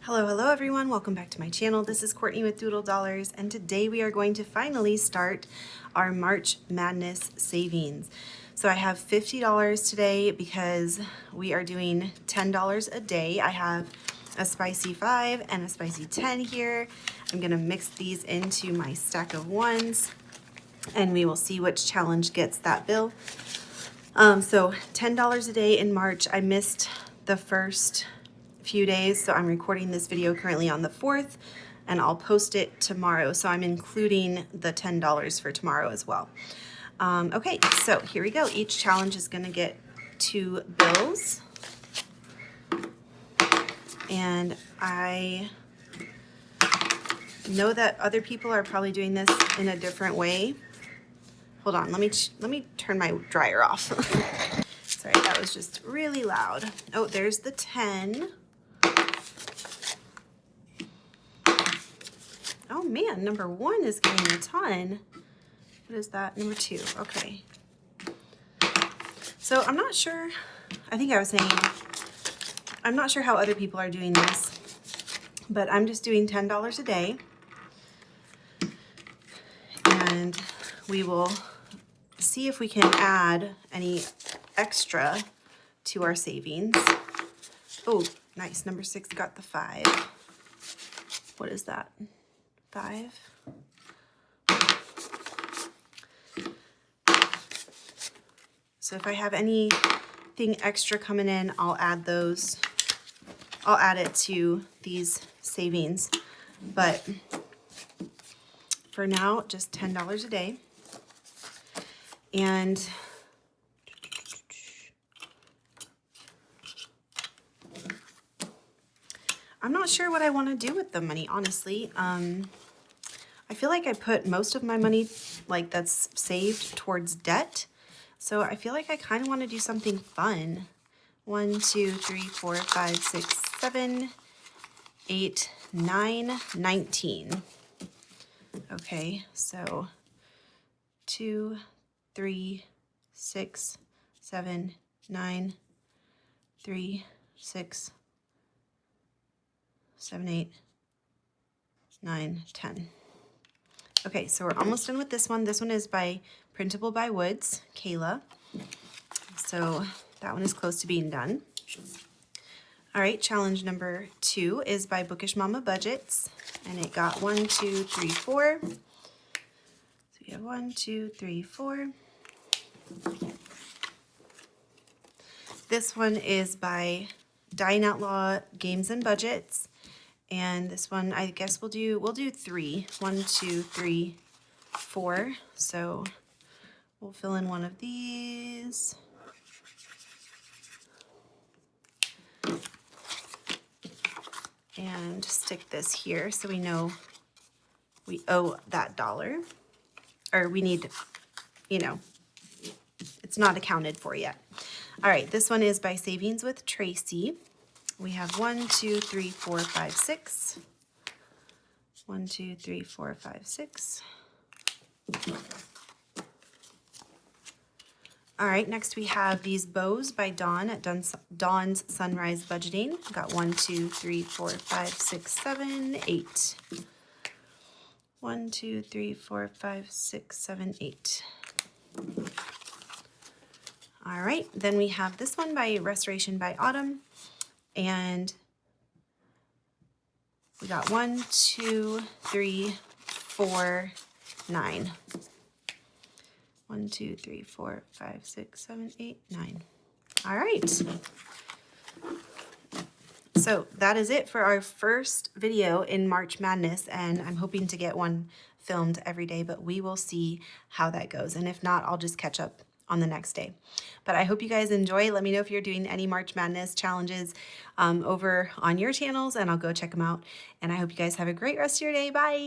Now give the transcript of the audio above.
Hello everyone, welcome back to my channel. This is Courtney with Doodle Dollars, and today we are going to finally start our March Madness savings. So I have $50 today because we are doing $10 a day. I have a spicy 5 and a spicy 10 here. I'm gonna mix these into my stack of ones and we will see which challenge gets that bill. So $10 a day in March. I missed the first few days, so I'm recording this video currently on the 4th and I'll post it tomorrow, so I'm including the $10 for tomorrow as well. Okay, so here we go. Each challenge is going to get 2 bills, and I know that other people are probably doing this in a different way. Hold on, let me turn my dryer off. Sorry, that was just really loud. Oh, there's the 10. Oh man, number 1 is getting a ton. What is that? Number 2, okay. So I'm not sure, I think I was saying, I'm not sure how other people are doing this, but I'm just doing $10 a day. And we will see if we can add any extra to our savings. Oh, nice, number 6 got the 5. What is that? 5. So if I have anything extra coming in, I'll add those. I'll add it to these savings. But for now, just $10 a day. And I'm not sure what I want to do with the money, honestly. I feel like I put most of my money, like, that's saved towards debt. So I feel like I kind of want to do something fun. 1, 2, 3, 4, 5, 6, 7, 8, 9, 19. Okay, so 2, 3, 6, 7, 9, 3, 6, 7, 8, 9, 10. Okay, so we're almost done with this one. This one is by Printable by Woods, Kayla. So that one is close to being done. All right, challenge number 2 is by Bookish Mama Budgets, and it got 1, 2, 3, 4. So we have 1, 2, 3, 4. This one is by Dying Outlaw Games and Budgets. And this one, I guess we'll do 3. 1, 2, 3, 4. So we'll fill in one of these. And stick this here so we know we owe that $1. Or we need, you know, it's not accounted for yet. All right, this one is by Savings with Tracy. We have 1, 2, 3, 4, 5, 6. 1, 2, 3, 4, 5, 6. All right, next we have these bows by Dawn at Dawn's Sunrise Budgeting. Got 1, 2, 3, 4, 5, 6, 7, 8. 1, 2, 3, 4, 5, 6, 7, 8. All right, then we have this one by Restoration by Autumn. And we got 1, 2, 3, 4, 9. 1, 2, 3, 4, 5, 6, 7, 8, 9. All right. So that is it for our first video in March Madness, and I'm hoping to get one filmed every day, but we will see how that goes. And if not, I'll just catch up on the next day. But I hope you guys enjoy. Let me know if you're doing any March Madness challenges over on your channels, and I'll go check them out. And I hope you guys have a great rest of your day. Bye.